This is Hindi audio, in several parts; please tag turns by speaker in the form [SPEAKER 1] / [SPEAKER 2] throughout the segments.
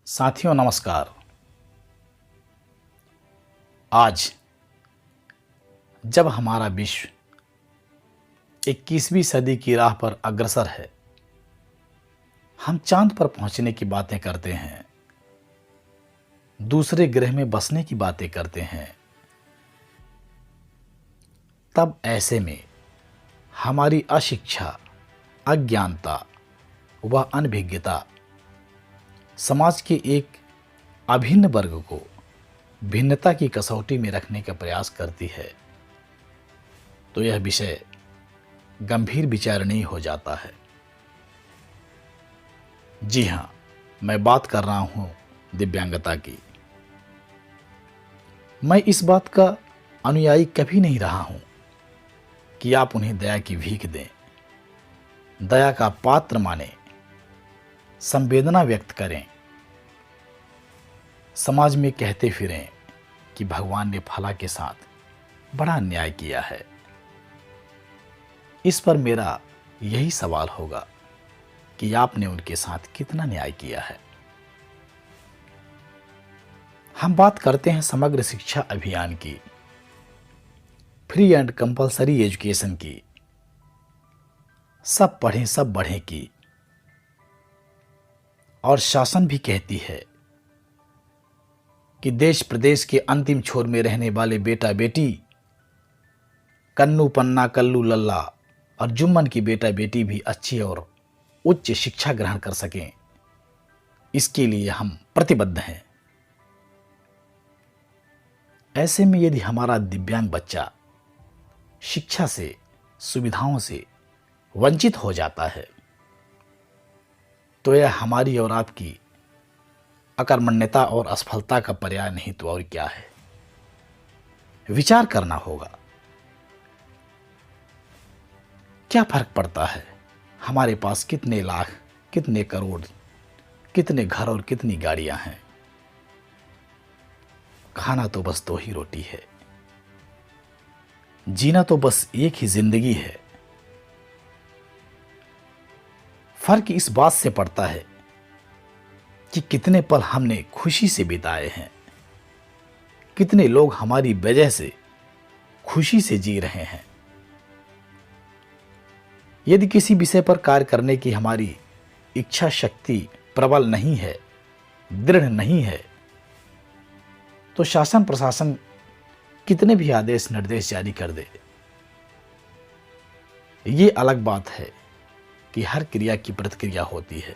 [SPEAKER 1] साथियों नमस्कार। आज जब हमारा विश्व 21वीं सदी की राह पर अग्रसर है, हम चांद पर पहुंचने की बातें करते हैं, दूसरे ग्रह में बसने की बातें करते हैं, तब ऐसे में हमारी अशिक्षा, अज्ञानता व अनभिज्ञता समाज के एक अभिन्न वर्ग को भिन्नता की कसौटी में रखने का प्रयास करती है, तो यह विषय गंभीर विचारणीय हो जाता है। जी हाँ, मैं बात कर रहा हूं दिव्यांगता की। मैं इस बात का अनुयायी कभी नहीं रहा हूं कि आप उन्हें दया की भीख दें, दया का पात्र माने, संवेदना व्यक्त करें, समाज में कहते फिरें कि भगवान ने फला के साथ बड़ा अन्याय किया है। इस पर मेरा यही सवाल होगा कि आपने उनके साथ कितना न्याय किया है। हम बात करते हैं समग्र शिक्षा अभियान की, फ्री एंड कंपल्सरी एजुकेशन की, सब पढ़ें सब बढ़ें की, और शासन भी कहती है कि देश प्रदेश के अंतिम छोर में रहने वाले बेटा बेटी, कन्नू पन्ना कल्लू लल्ला और जुम्मन की बेटा बेटी भी अच्छी और उच्च शिक्षा ग्रहण कर सकें, इसके लिए हम प्रतिबद्ध हैं। ऐसे में यदि हमारा दिव्यांग बच्चा शिक्षा से, सुविधाओं से वंचित हो जाता है, तो यह हमारी और आपकी अकर्मण्यता और असफलता का पर्याय नहीं तो और क्या है। विचार करना होगा, क्या फर्क पड़ता है हमारे पास कितने लाख, कितने करोड़, कितने घर और कितनी गाड़ियां हैं। खाना तो बस दो ही रोटी है, जीना तो बस एक ही जिंदगी है। फर्क इस बात से पड़ता है कि कितने पल हमने खुशी से बिताए हैं, कितने लोग हमारी वजह से खुशी से जी रहे हैं। यदि किसी विषय पर कार्य करने की हमारी इच्छा शक्ति प्रबल नहीं है, दृढ़ नहीं है, तो शासन प्रशासन कितने भी आदेश निर्देश जारी कर दे, ये अलग बात है कि हर क्रिया की प्रतिक्रिया होती है।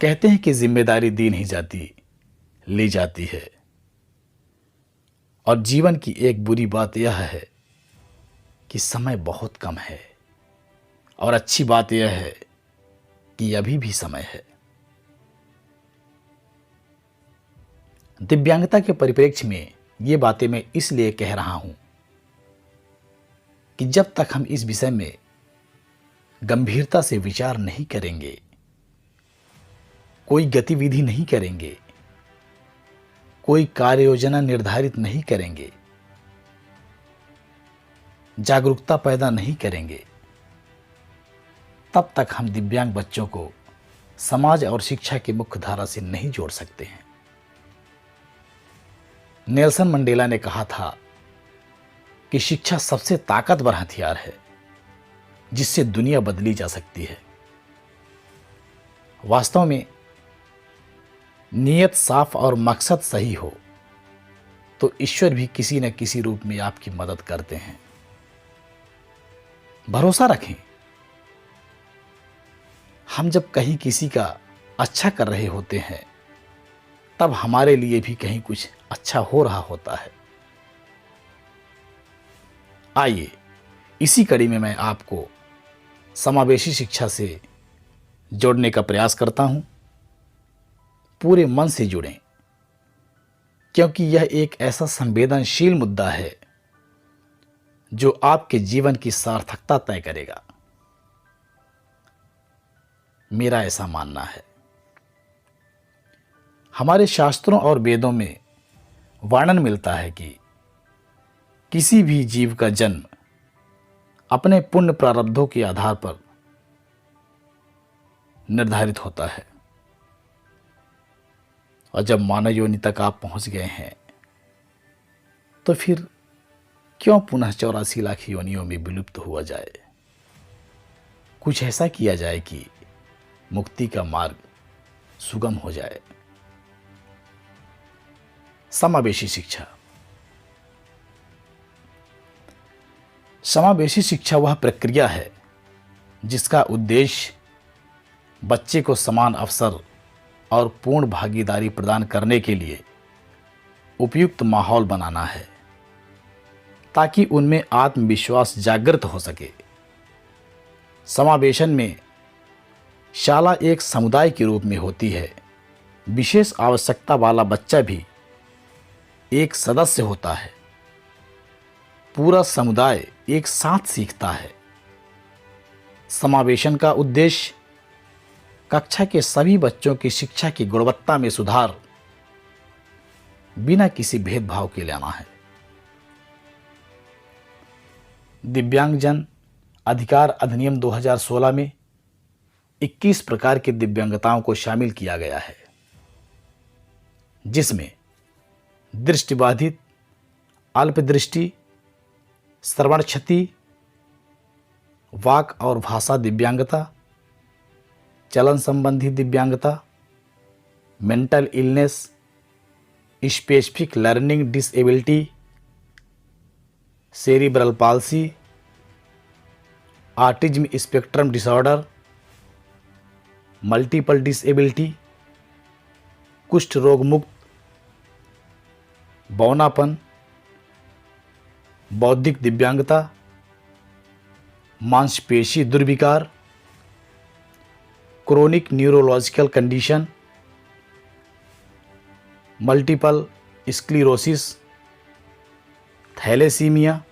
[SPEAKER 1] कहते हैं कि जिम्मेदारी दी नहीं जाती, ली जाती है। और जीवन की एक बुरी बात यह है कि समय बहुत कम है, और अच्छी बात यह है कि अभी भी समय है। दिव्यांगता के परिप्रेक्ष्य में ये बातें मैं इसलिए कह रहा हूं कि जब तक हम इस विषय में गंभीरता से विचार नहीं करेंगे, कोई गतिविधि नहीं करेंगे, कोई कार्य योजना निर्धारित नहीं करेंगे, जागरूकता पैदा नहीं करेंगे, तब तक हम दिव्यांग बच्चों को समाज और शिक्षा की मुख्य धारा से नहीं जोड़ सकते हैं। नेल्सन मंडेला ने कहा था कि शिक्षा सबसे ताकतवर हथियार है जिससे दुनिया बदली जा सकती है। वास्तव में नियत साफ और मकसद सही हो तो ईश्वर भी किसी न किसी रूप में आपकी मदद करते हैं। भरोसा रखें, हम जब कहीं किसी का अच्छा कर रहे होते हैं, तब हमारे लिए भी कहीं कुछ अच्छा हो रहा होता है। आइए, इसी कड़ी में मैं आपको समावेशी शिक्षा से जोड़ने का प्रयास करता हूं। पूरे मन से जुड़ें, क्योंकि यह एक ऐसा संवेदनशील मुद्दा है जो आपके जीवन की सार्थकता तय करेगा। मेरा ऐसा मानना है। हमारे शास्त्रों और वेदों में वर्णन मिलता है कि किसी भी जीव का जन्म अपने पुण्य प्रारब्धों के आधार पर निर्धारित होता है। और जब मानव योनि तक आप पहुंच गए हैं तो फिर क्यों पुनः 84 लाख योनियों में विलुप्त हुआ जाए। कुछ ऐसा किया जाए कि मुक्ति का मार्ग सुगम हो जाए। समावेशी शिक्षा। समावेशी शिक्षा वह प्रक्रिया है जिसका उद्देश्य बच्चे को समान अवसर और पूर्ण भागीदारी प्रदान करने के लिए उपयुक्त माहौल बनाना है ताकि उनमें आत्मविश्वास जागृत हो सके। समावेशन में शाला एक समुदाय के रूप में होती है। विशेष आवश्यकता वाला बच्चा भी एक सदस्य होता है। पूरा समुदाय एक साथ सीखता है। समावेशन का उद्देश्य कक्षा के सभी बच्चों की शिक्षा की गुणवत्ता में सुधार बिना किसी भेदभाव के लाना है। दिव्यांगजन अधिकार अधिनियम 2016 में 21 प्रकार की दिव्यांगताओं को शामिल किया गया है, जिसमें दृष्टिबाधित, अल्पदृष्टि, श्रवण क्षति, वाक और भाषा दिव्यांगता, चलन संबंधी दिव्यांगता, mental illness, specific learning disability, cerebral palsy, autism spectrum disorder, multiple disability, कुष्ठ रोग मुक्त, बौनापन, बौद्धिक दिव्यांगता, मांसपेशी दुर्विकार, chronic neurological condition, multiple sclerosis, thalassemia,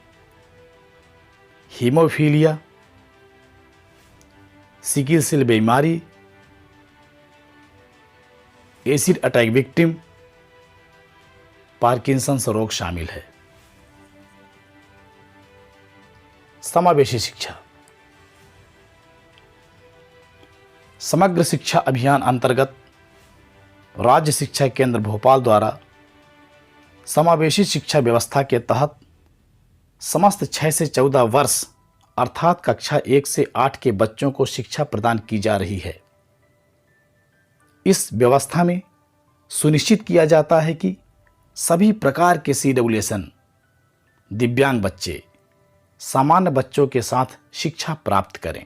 [SPEAKER 1] haemophilia, sickle cell बीमारी, एसिड अटैक विक्टिम, पार्किंसंस रोग शामिल है। समावेशी शिक्षा। समग्र शिक्षा अभियान अंतर्गत राज्य शिक्षा केंद्र भोपाल द्वारा समावेशी शिक्षा व्यवस्था के तहत समस्त 6 से 14 वर्ष अर्थात कक्षा 1 से 8 के बच्चों को शिक्षा प्रदान की जा रही है। इस व्यवस्था में सुनिश्चित किया जाता है कि सभी प्रकार के CWSN दिव्यांग बच्चे सामान्य बच्चों के साथ शिक्षा प्राप्त करें।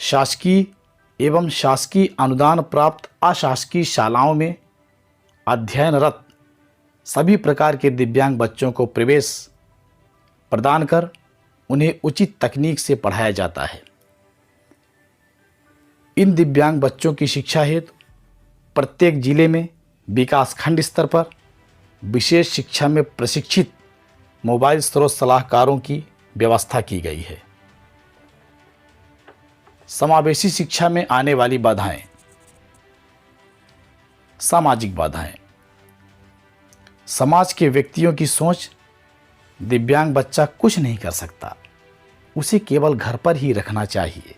[SPEAKER 1] शासकीय एवं शासकीय अनुदान प्राप्त अशासकीय शालाओं में अध्ययनरत सभी प्रकार के दिव्यांग बच्चों को प्रवेश प्रदान कर उन्हें उचित तकनीक से पढ़ाया जाता है। इन दिव्यांग बच्चों की शिक्षा हेतु प्रत्येक जिले में विकासखंड स्तर पर विशेष शिक्षा में प्रशिक्षित मोबाइल स्रोत सलाहकारों की व्यवस्था की गई है। समावेशी शिक्षा में आने वाली बाधाएं। सामाजिक बाधाएं। समाज के व्यक्तियों की सोच, दिव्यांग बच्चा कुछ नहीं कर सकता, उसे केवल घर पर ही रखना चाहिए।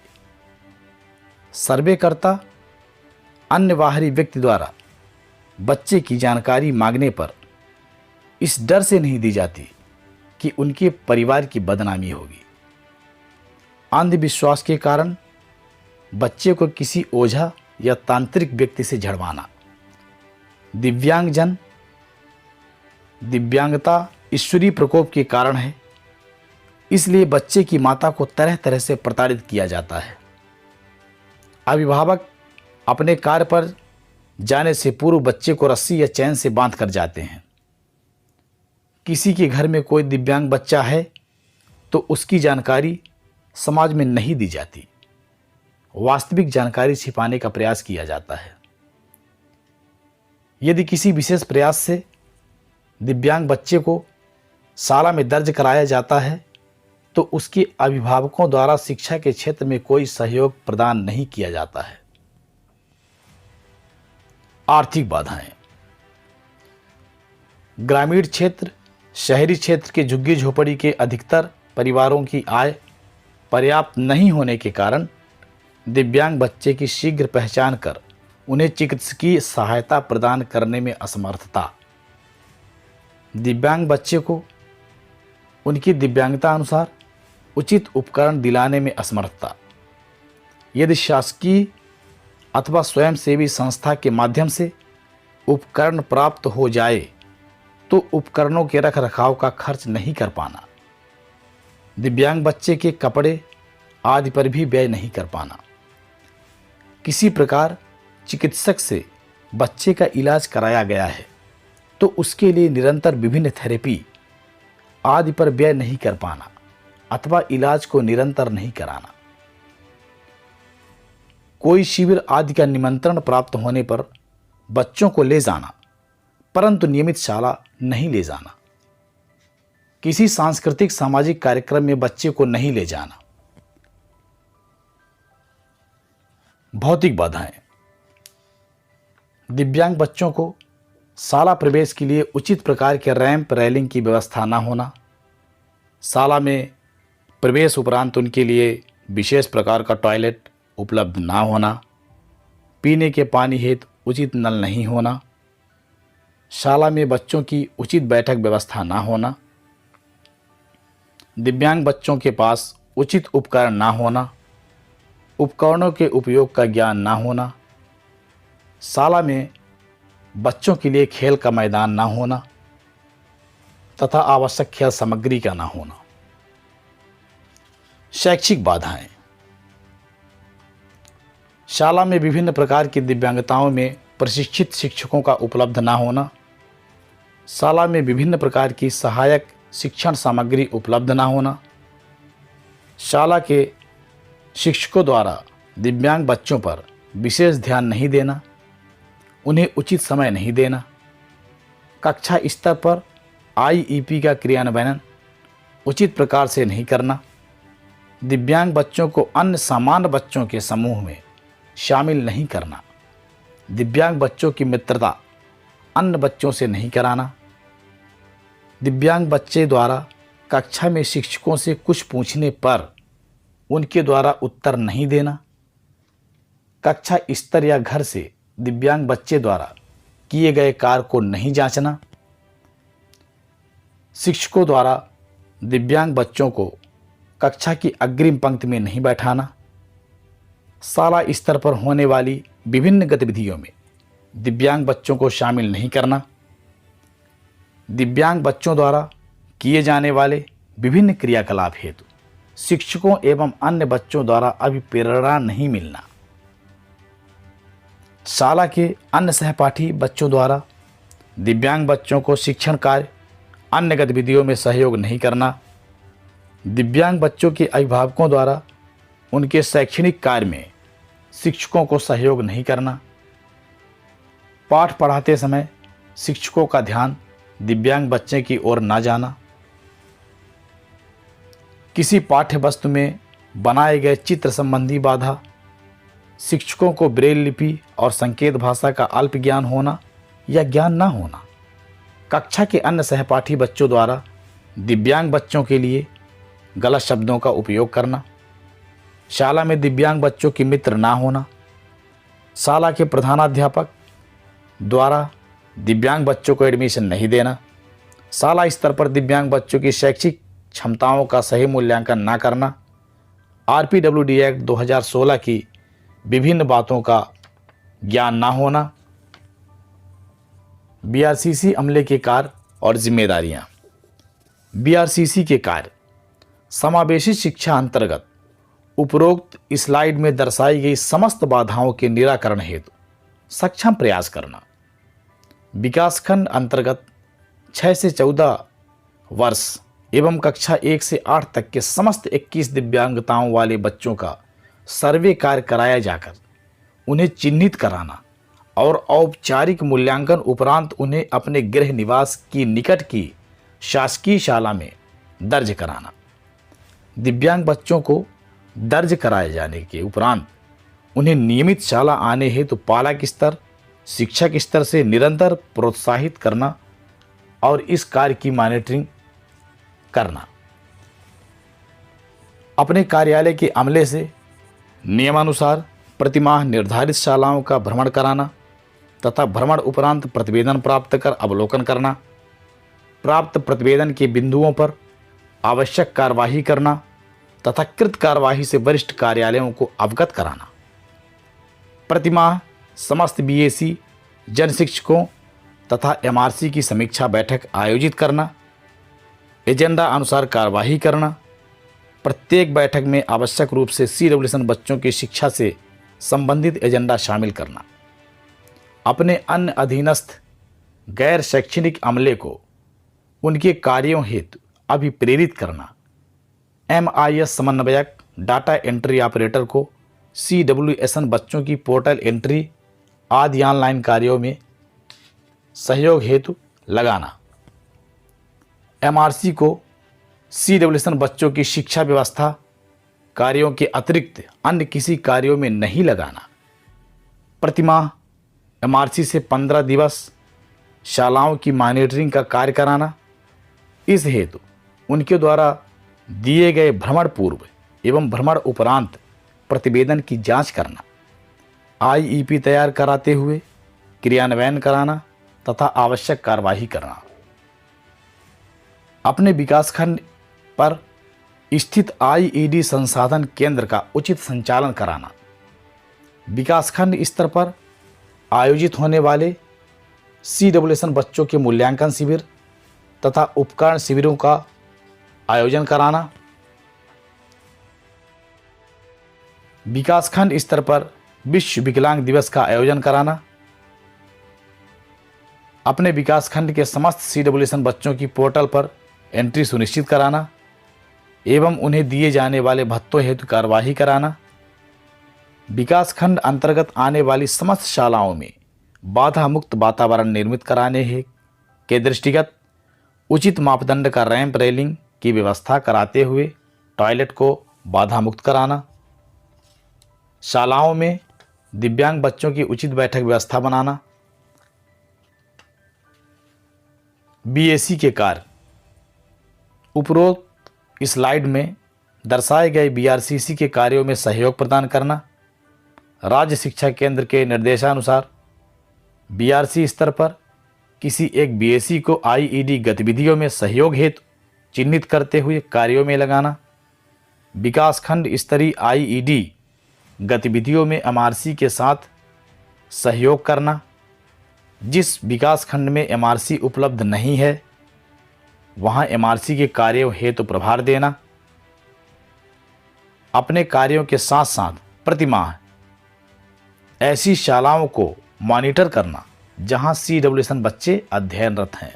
[SPEAKER 1] सर्वेकर्ता अन्य बाहरी व्यक्ति द्वारा बच्चे की जानकारी मांगने पर इस डर से नहीं दी जाती कि उनके परिवार की बदनामी होगी। अंधविश्वास के कारण बच्चे को किसी ओझा या तांत्रिक व्यक्ति से झड़वाना। दिव्यांगजन दिव्यांगता ईश्वरीय प्रकोप के कारण है, इसलिए बच्चे की माता को तरह तरह से प्रताड़ित किया जाता है। अभिभावक अपने कार्य पर जाने से पूर्व बच्चे को रस्सी या चैन से बांध कर जाते हैं। किसी के घर में कोई दिव्यांग बच्चा है तो उसकी जानकारी समाज में नहीं दी जाती। वास्तविक जानकारी छिपाने का प्रयास किया जाता है। यदि किसी विशेष प्रयास से दिव्यांग बच्चे को शाला में दर्ज कराया जाता है तो उसके अभिभावकों द्वारा शिक्षा के क्षेत्र में कोई सहयोग प्रदान नहीं किया जाता है। आर्थिक बाधाएं। ग्रामीण क्षेत्र, शहरी क्षेत्र के झुग्गी झोपड़ी के अधिकतर परिवारों की आय पर्याप्त नहीं होने के कारण दिव्यांग बच्चे की शीघ्र पहचान कर उन्हें चिकित्सकीय सहायता प्रदान करने में असमर्थता। दिव्यांग बच्चे को उनकी दिव्यांगता अनुसार उचित उपकरण दिलाने में असमर्थता। यदि शासकीय अथवा स्वयंसेवी संस्था के माध्यम से उपकरण प्राप्त हो जाए तो उपकरणों के रखरखाव का खर्च नहीं कर पाना। दिव्यांग बच्चे के कपड़े आदि पर भी व्यय नहीं कर पाना। किसी प्रकार चिकित्सक से बच्चे का इलाज कराया गया है तो उसके लिए निरंतर विभिन्न थेरेपी आदि पर व्यय नहीं कर पाना अथवा इलाज को निरंतर नहीं कराना। कोई शिविर आदि का निमंत्रण प्राप्त होने पर बच्चों को ले जाना परंतु नियमित शाला नहीं ले जाना। किसी सांस्कृतिक सामाजिक कार्यक्रम में बच्चे को नहीं ले जाना। भौतिक बाधाएं। दिव्यांग बच्चों को शाला प्रवेश के लिए उचित प्रकार के रैंप रेलिंग की व्यवस्था न होना। शाला में प्रवेश उपरांत उनके लिए विशेष प्रकार का टॉयलेट उपलब्ध ना होना। पीने के पानी हेतु उचित नल नहीं होना। शाला में बच्चों की उचित बैठक व्यवस्था ना होना। दिव्यांग बच्चों के पास उचित उपकरण ना होना। उपकरणों के उपयोग का ज्ञान ना होना। शाला में बच्चों के लिए खेल का मैदान ना होना तथा आवश्यक खेल सामग्री का ना होना। शैक्षिक बाधाएं। शाला में विभिन्न प्रकार की दिव्यांगताओं में प्रशिक्षित शिक्षकों का उपलब्ध ना होना। शाला में विभिन्न प्रकार की सहायक शिक्षण सामग्री उपलब्ध ना होना। शाला के शिक्षकों द्वारा दिव्यांग बच्चों पर विशेष ध्यान नहीं देना। उन्हें उचित समय नहीं देना। कक्षा स्तर पर आईईपी का क्रियान्वयन उचित प्रकार से नहीं करना। दिव्यांग बच्चों को अन्य सामान्य बच्चों के समूह में शामिल नहीं करना। दिव्यांग बच्चों की मित्रता अन्य बच्चों से नहीं कराना। दिव्यांग बच्चे द्वारा कक्षा में शिक्षकों से कुछ पूछने पर उनके द्वारा उत्तर नहीं देना। कक्षा स्तर या घर से दिव्यांग बच्चे द्वारा किए गए कार्य को नहीं जांचना। शिक्षकों द्वारा दिव्यांग बच्चों को कक्षा की अग्रिम पंक्ति में नहीं बैठाना। शाला स्तर पर होने वाली विभिन्न गतिविधियों में दिव्यांग बच्चों को शामिल नहीं करना। दिव्यांग बच्चों द्वारा किए जाने वाले विभिन्न क्रियाकलाप हेतु शिक्षकों एवं अन्य बच्चों द्वारा अभिप्रेरणा नहीं मिलना। शाला के अन्य सहपाठी बच्चों द्वारा दिव्यांग बच्चों को शिक्षण कार्य अन्य गतिविधियों में सहयोग नहीं करना। दिव्यांग बच्चों के अभिभावकों द्वारा उनके शैक्षणिक कार्य में शिक्षकों को सहयोग नहीं करना। पाठ पढ़ाते समय शिक्षकों का ध्यान दिव्यांग बच्चे की ओर ना जाना। किसी पाठ्य वस्तु में बनाए गए चित्र संबंधी बाधा। शिक्षकों को ब्रेल लिपि और संकेत भाषा का अल्प ज्ञान होना या ज्ञान ना होना। कक्षा के अन्य सहपाठी बच्चों द्वारा दिव्यांग बच्चों के लिए गलत शब्दों का उपयोग करना। शाला में दिव्यांग बच्चों की मित्र ना होना। शाला के प्रधानाध्यापक द्वारा दिव्यांग बच्चों को एडमिशन नहीं देना। शाला स्तर पर दिव्यांग बच्चों की शैक्षिक क्षमताओं का सही मूल्यांकन ना करना। आरपीडब्ल्यूडी एक्ट 2016 की विभिन्न बातों का ज्ञान ना होना। बीआरसीसी अमले के कार्य और जिम्मेदारियां। बीआरसीसी के कार्य समावेशी शिक्षा अंतर्गत उपरोक्त स्लाइड में दर्शाई गई समस्त बाधाओं के निराकरण हेतु सक्षम प्रयास करना। विकासखंड अंतर्गत 6 से 14 वर्ष एवं कक्षा 1 से 8 तक के समस्त 21 दिव्यांगताओं वाले बच्चों का सर्वे कार्य कराया जाकर उन्हें चिन्हित कराना और औपचारिक मूल्यांकन उपरांत उन्हें अपने गृह निवास की निकट की शासकीय शाला में दर्ज कराना। दिव्यांग बच्चों को दर्ज कराए जाने के उपरांत उन्हें नियमित शाला आने हेतु पालक स्तर शिक्षक स्तर से निरंतर प्रोत्साहित करना और इस कार्य की मॉनिटरिंग करना। अपने कार्यालय के अमले से नियमानुसार प्रतिमाह निर्धारित शालाओं का भ्रमण कराना तथा भ्रमण उपरांत प्रतिवेदन प्राप्त कर अवलोकन करना, प्राप्त प्रतिवेदन के बिंदुओं पर आवश्यक कार्यवाही करना तथा कृत कार्यवाही से वरिष्ठ कार्यालयों को अवगत कराना। प्रतिमाह समस्त बीएसी जन शिक्षकों तथा एमआरसी की समीक्षा बैठक आयोजित करना, एजेंडा अनुसार कार्यवाही करना, प्रत्येक बैठक में आवश्यक रूप से CWSN बच्चों की शिक्षा से संबंधित एजेंडा शामिल करना, अपने अन्य अधीनस्थ गैर शैक्षणिक अमले को उनके कार्यों हेतु अभिप्रेरित करना, MIS समन्वयक डाटा एंट्री ऑपरेटर को CWSN बच्चों की पोर्टल एंट्री आदि ऑनलाइन कार्यों में सहयोग हेतु लगाना, MRC को CWSN बच्चों की शिक्षा व्यवस्था कार्यों के अतिरिक्त अन्य किसी कार्यों में नहीं लगाना, प्रतिमाह MRC से 15 दिवस शालाओं की मॉनिटरिंग का कार्य कराना, इस हेतु उनके द्वारा दिए गए भ्रमण पूर्व एवं भ्रमण उपरांत प्रतिवेदन की जांच करना, IEP तैयार कराते हुए क्रियान्वयन कराना तथा आवश्यक कार्यवाही करना, अपने विकासखंड पर स्थित IED संसाधन केंद्र का उचित संचालन कराना, विकासखंड स्तर पर आयोजित होने वाले CWSN बच्चों के मूल्यांकन शिविर तथा उपकरण शिविरों का आयोजन कराना, विकासखंड स्तर पर विश्व विकलांग दिवस का आयोजन कराना, अपने विकासखंड के समस्त CWSN बच्चों की पोर्टल पर एंट्री सुनिश्चित कराना एवं उन्हें दिए जाने वाले भत्तों हेतु कार्यवाही कराना, विकासखंड अंतर्गत आने वाली समस्त शालाओं में बाधा मुक्त वातावरण निर्मित कराने के दृष्टिगत उचित मापदंड का रैंप रेलिंग की व्यवस्था कराते हुए टॉयलेट को बाधा मुक्त कराना, शालाओं में दिव्यांग बच्चों की उचित बैठक व्यवस्था बनाना, BAC के कार्य उपरोक्त स्लाइड में दर्शाए गए BRCC के कार्यों में सहयोग प्रदान करना, राज्य शिक्षा केंद्र के निर्देशानुसार BRC स्तर पर किसी एक BAC को IED गतिविधियों में सहयोग हेतु चिन्हित करते हुए कार्यों में लगाना, विकासखंड स्तरीय IED गतिविधियों में MRC के साथ सहयोग करना, जिस विकासखंड में MRC उपलब्ध नहीं है वहां MRC के कार्यों हेतु प्रभार देना, अपने कार्यों के साथ साथ प्रतिमाह ऐसी शालाओं को मॉनिटर करना जहां CWSN बच्चे अध्ययनरत हैं,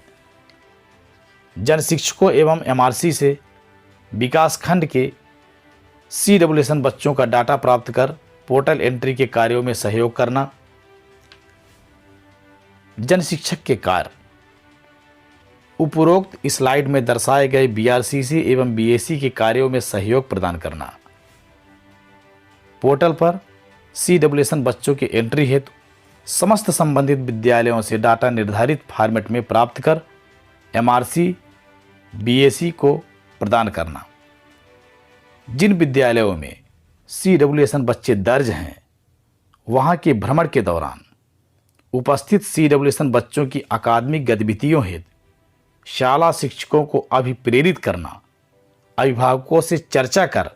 [SPEAKER 1] जन शिक्षकों एवं MRC से विकासखंड के CWSN बच्चों का डाटा प्राप्त कर पोर्टल एंट्री के कार्यों में सहयोग करना, जन शिक्षक के कार्य उपरोक्त स्लाइड में दर्शाए गए BRCC एवं BAC के कार्यों में सहयोग प्रदान करना, पोर्टल पर CWSN बच्चों की एंट्री हेतु समस्त संबंधित विद्यालयों से डाटा निर्धारित फॉर्मेट में प्राप्त कर MRC BAC को प्रदान करना, जिन विद्यालयों में CWSN बच्चे दर्ज हैं वहां के भ्रमण के दौरान उपस्थित CWSN बच्चों की अकादमिक गतिविधियों हेतु शाला शिक्षकों को अभिप्रेरित करना, अभिभावकों से चर्चा कर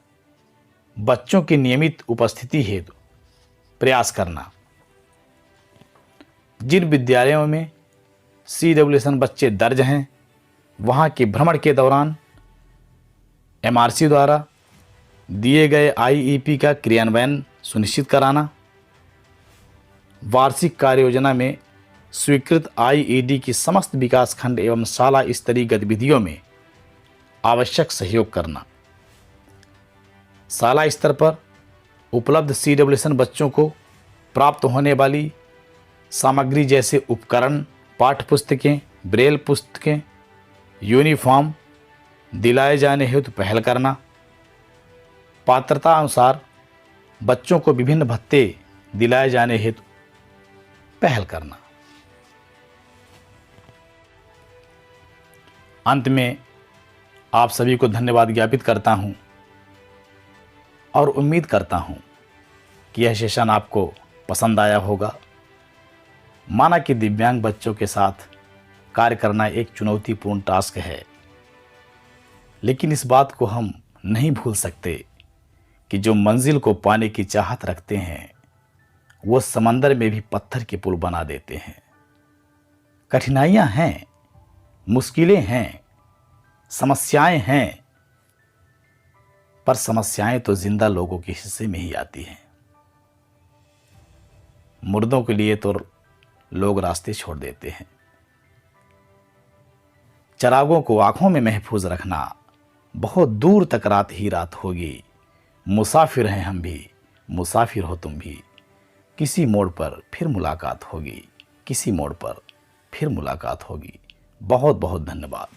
[SPEAKER 1] बच्चों की नियमित उपस्थिति हेतु प्रयास करना, जिन विद्यालयों में CWSN बच्चे दर्ज हैं वहां के भ्रमण के दौरान MRC द्वारा दिए गए IEP का क्रियान्वयन सुनिश्चित कराना, वार्षिक कार्य योजना में स्वीकृत IED की समस्त विकासखंड एवं शाला स्तरीय गतिविधियों में आवश्यक सहयोग करना, शाला स्तर पर उपलब्ध CWSN बच्चों को प्राप्त होने वाली सामग्री जैसे उपकरण, पाठ्य पुस्तकें, ब्रेल पुस्तकें, यूनिफॉर्म दिलाए जाने हेतु पहल करना, पात्रता अनुसार बच्चों को विभिन्न भत्ते दिलाए जाने हेतु पहल करना। अंत में आप सभी को धन्यवाद ज्ञापित करता हूं और उम्मीद करता हूं कि यह सेशन आपको पसंद आया होगा। माना कि दिव्यांग बच्चों के साथ कार्य करना एक चुनौतीपूर्ण टास्क है, लेकिन इस बात को हम नहीं भूल सकते कि जो मंजिल को पाने की चाहत रखते हैं वो समंदर में भी पत्थर के पुल बना देते हैं। कठिनाइयां हैं, मुश्किलें हैं, समस्याएं हैं, पर समस्याएं तो जिंदा लोगों के हिस्से में ही आती हैं। मुर्दों के लिए तो लोग रास्ते छोड़ देते हैं। चरागों को आंखों में महफूज रखना, बहुत दूर तक रात ही रात होगी। मुसाफिर हैं हम भी, मुसाफिर हो तुम भी। किसी मोड़ पर फिर मुलाकात होगी, किसी मोड़ पर फिर मुलाकात होगी। बहुत बहुत धन्यवाद।